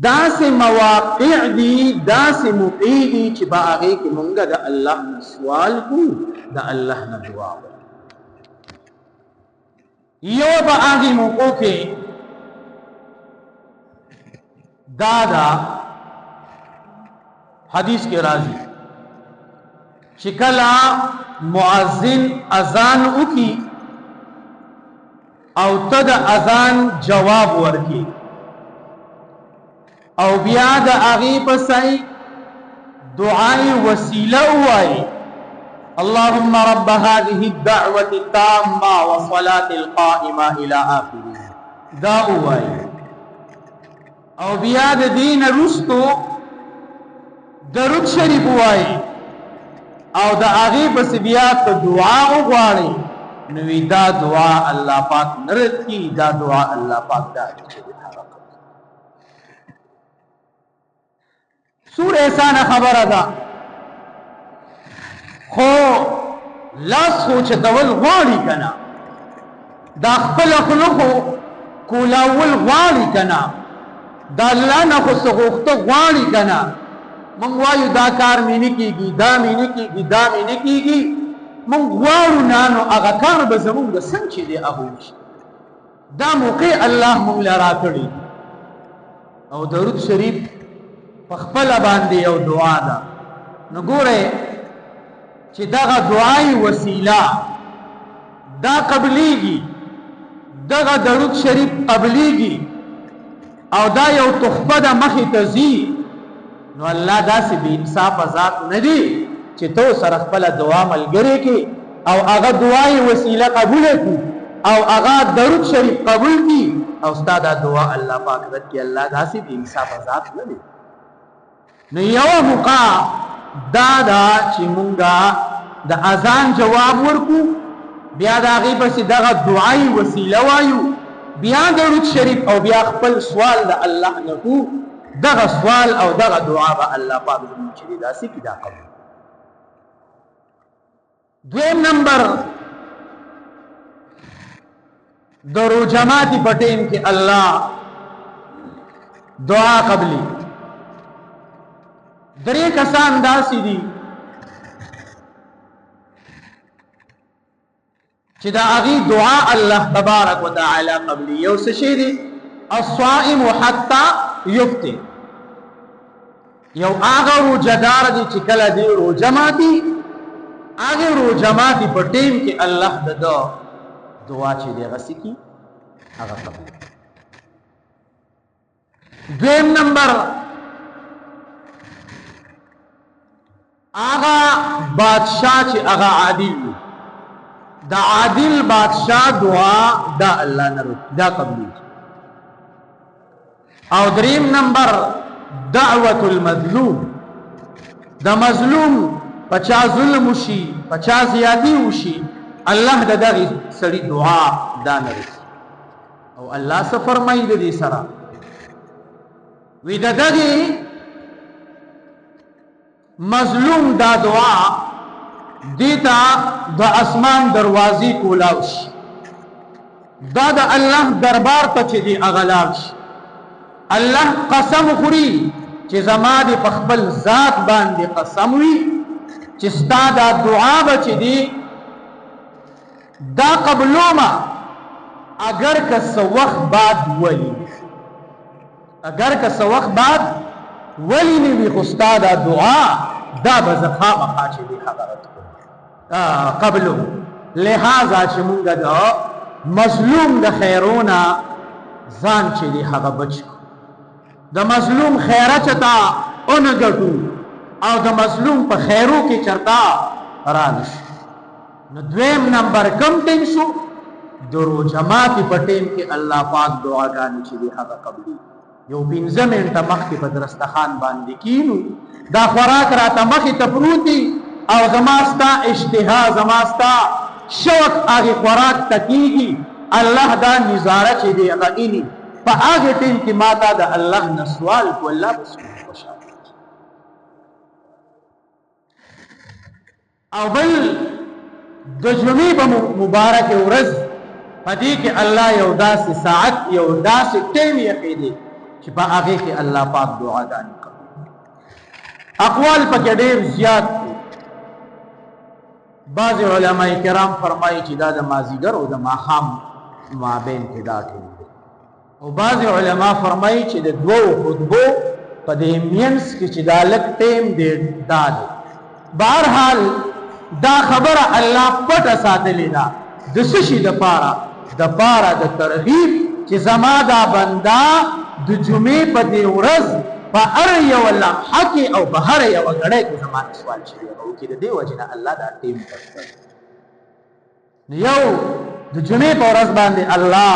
داس مواقع دی داس موقع دی چې با هغه کې مونږ د الله نه سوال کو د الله نه دعا وکړو یو با هغه موقع کې دادا حدیث کے راضی شکلا مؤذن اذان اکی او تد اذان جواب ورکی او بیا د اغي پسای دعای وسیله وای اللهم رب هذه الدعوه التامه والصلاه القائمه الى اخره دا وای او بیا د دین رستو درود شریف وای او د هغه پس بیا ته دعا وغواړي نو دا دعا الله پاک نرد کی دا دعا الله پاک دا سور احسان خبر ادا خو لاس سوچ دول غواړي کنا دا خپل خلقو کولاول غواړي کنا دا الله نه خو سغوخته غواړي کنا مونږ وایو دا کار مې نه کیږي دا مې نه کیږي دا مې نه کیږي مونږ غواړو نه نو هغه کار به زمونږ د څنګه چې دی هغه وشي دا موقع الله مونږ لرا کړی او درود شریف په خپل باندې یو دعا ده نو ګوره چې دغه دعای وسیله دا قبليږي دغه درود شریف قبليږي او دا یو تحفه د مخې ته ځي نو الله داسې بے انصاف ذات نه دی چې تو سره خپل دعا ملګری کی او هغه دعای وسیله قبول کی او هغه درود شریف قبول کی او استاد دعا الله پاک رد کی الله داسې بے انصاف ذات نه دی نو یو موقع دا چې مونږه د اذان جواب ورکو بیا د هغه پس دغه دعای وسیله وایو بیا درود شریف او بیا خپل سوال د الله نه کو دغه سوال او دغه دعا به الله پاک زموږ چې داسې کی دا قبول دویم نمبر درو جماعتی پټین کې الله دعا قبلی درې کسان داسې دي چې دا هغه دعا الله تبارک وتعالى قبلی یو څه شي دي الصائم حتى یفطر یو هغه روزدار دي چې کله دی روزه ماتي هغه روزه ماتي په ټیم کې الله د دعا چې دی غسی کی هغه قبول دویم نمبر هغه بادشاہ چې هغه عادل دا عادل بادشاہ دعا دا الله نه دا قبول او دریم نمبر دعوت المظلوم دا مظلوم پچا ظلم وشي پچا زیاتی وشي الله د دغه سړي دعا دا نه او الله څه فرمایي د دې سره وی د دغه مظلوم دا دعا دیتا د اسمان دروازې کولاوش دا د الله دربار ته چې دی اغلاش الله قسم خوري چې زما د خپل ذات باندې قسم وي چې ستاسو دعا بچ دی دا قبلوما اگر که سوخ بعد ولی اگر که سوخ بعد ولی نبی خستا دا دعا دا بزخا مخاچی دی حضرت قبلو لہذا چی مونگا دا مظلوم دا خیرونا زان چی دی حقا بچکو دا مظلوم خیره چتا انگٹو او دا مظلوم پا خیرو کی چرتا رانش نو دویم نمبر کم ٹیم شو درو جماعتی پا ٹیم کی اللہ پاک دعا گانی چی دی حقا قبلی یو پینزه منټه مخکې په درستخان باندې کینو دا خوراک راته مخې ته پروتي او زما ستا اشتها زما ستا شوق هغې خوراک ته کېږي الله دا نظاره چې دی هغه ایني په هغې ټیم کې ما تا د الله نه سوال کو الله به خوشحاله او بل د جمعې په مبارکه ورځ په دې کې الله یو داسې ساعت یو داسې ټیم یې ښیي چې په هغه کې الله پاک دعاګانې کوي. اقوال پکې ډېر زیات دي. بعض علماء کرام فرمایي چې دا د مازیګر او د ماښام مابین کې دا ټیم دی، او بعض علماء فرمایي چې د دوو خطبو په دې مینس کې چې دا لږ ټیم دی دا دی. بهرحال دا خبره الله پټه ساتلې ده د څه شي دپاره؟ دپاره د ترغیب چې زما دا بنده د جمعې په دې ورځ په هر یوه لمحه کې او په هر یوه ګړۍ کې زما نه سوال شوی وکړي. د دې وجې نه الله دا ټیم پټ کړ. یو د جمعې په ورځ باندې الله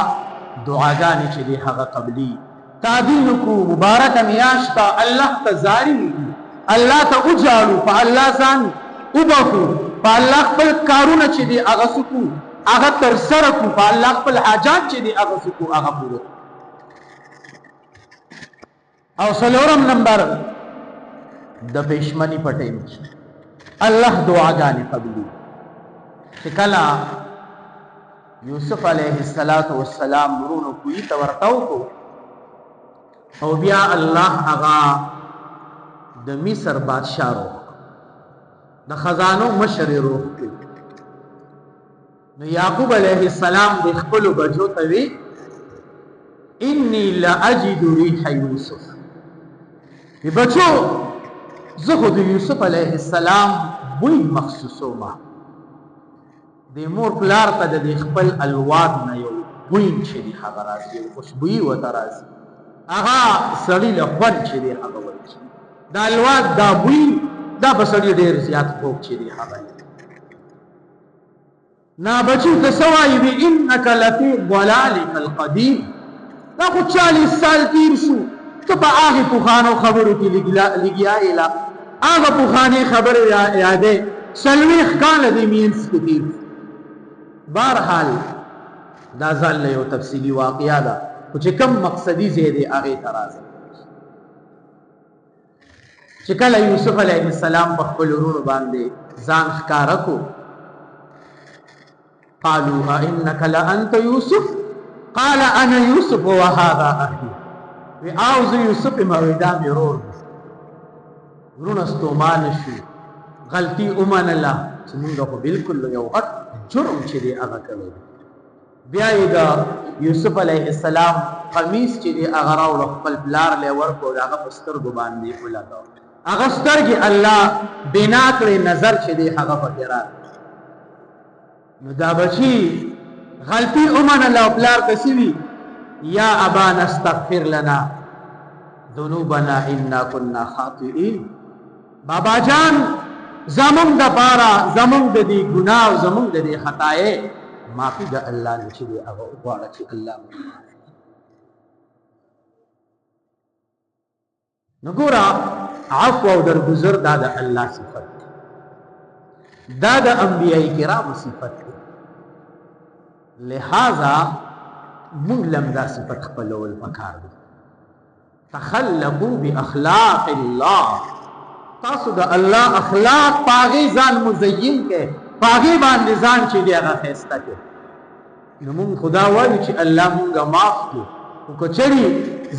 دعاګانې چې دی هغه قبلي. تعدیل کو مبارکه میاشت الله ته زاري وي، الله ته وجاړو، په الله ځان وبخو، په الله خپل کارونه چې دی هغه سکو هغه ترسره کو، په الله خپل حاجات چې دی هغه سکو هغه پوره. او څلورم نمبر د پېشمني په ټیم کې الله دعاګانې قبلي. چې کله یوسف علیه السلام ورونو کوی ته ورته وکړو او بیا الله هغه د مصر بادشاه روح د خزانو مشر روح کړ. نو یعقوب علیه السلام د خپلو بچو ته وی انی لاجد ریح یوسف. ای بچو زه خو د یوسف علیه السلام بوی مخصوصومه. د مور پلار ته د خپل الواد نه یو بوی چې دی هغه راځي، یو خوشبویي ورته راځي، هغه سړي له خوند چې دی هغه ورکړي. دا الواد دا بوی دا به سړي ډېر زیات خوږ چې دی هغه. نا بچو ته څه وایي وي انک لفی ضلالک القدیم. دا خو 40 سال تیر شو، ته په هغې پخوانو خبرو کې لګیا یې لا هغه پخوانې خبرې یادې 40 کاله دې مینځ کې تیر. بهرحال دا ځان له یو تفصیلي واقعه ده، خو چې کوم مقصدي ځای دی هغې ته راځي. چې کله یوسف علیه السلام په خپل ورونو باندې ځان ښکاره کو قالوا انک لانت یوسف قال انا یوسف وهذا اخي. وی آوزو یوسف مویدا می رور ورونه ستومانه شو، غلطي ومنله چې موږ خو بالکل یو غټ جرم چې دی هغه کړی. بیا یې د یوسف علیه السلام قمیص چې دی هغه راوړه خپل پلار له ورکو د هغه په سترګو باندې ولګاو. هغه سترګې الله بنا کړې، نظر چې دی هغه پکې راغی. نو دا بچي غلطي ومنله او پلار ته سوي یا ابانا استغفر لنا ذنوبنا انا كنا خاطئين. بابا جان زمون د پاره زمون د دې ګناه او زمون د دې خطاې معافي د الله نه چې هغه وغواړه چې الله نو ګوره عفو او درگذر دا د الله صفت دی، دا د انبیاء کرامو صفت دی. لہذا مونږ لم دا صفت خپلول پکار دی. تخلقوا باخلاق الله. تاسو د الله اخلاق پاغي ځان مزین کې، پاغي باندې ځان چې دی هغه ښایسته کې. نو مونږ خدا وایو چې الله مونږه معاف کړي، خو که چېرې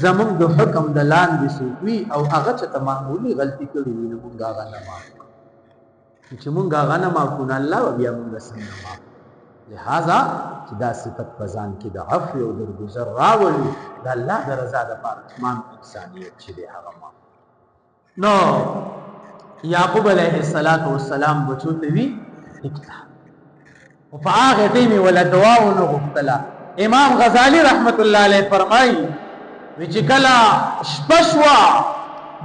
زمونږ د حکم د لاندې څوک وي او هغه چې ته معمولي غلطي کړې وي نو مونږ هغه نه معاف کړو. چې مونږ هغه نه معاف کړو نو الله به بیا مونږ څنګه معاف. لہذا چې دا صفت په ځان کې د عفو او درگذر راولي، د الله د رضا دپاره تمام انسانیت چې دی هغه معاف. نو یعقوب علیه السلام بچو ته وي اکتا، او په هغې ټیم یې وله دعا ونه غوښتله. امام غزالی رحمت الله علیه فرمایي وی چې کله شپه شوه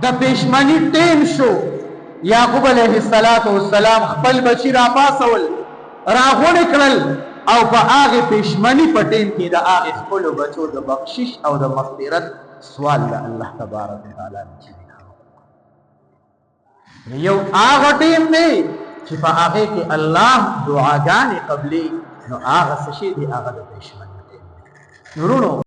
د پېشمني ټیم شو، یعقوب علیه السلام خپل بچي راپاڅول، راغونډې کړل او په هغې پېشمني په ټیم کې د هغې خپلو بچو د بخشش او د مغفرت سوال د الله تبارک وتعالی نه چې یو هغه ټیم دی چې په هغې کې الله دعاګانې قبلي. نو هغه څه شی دی هغه د پېشمني ټیم دی. نورونو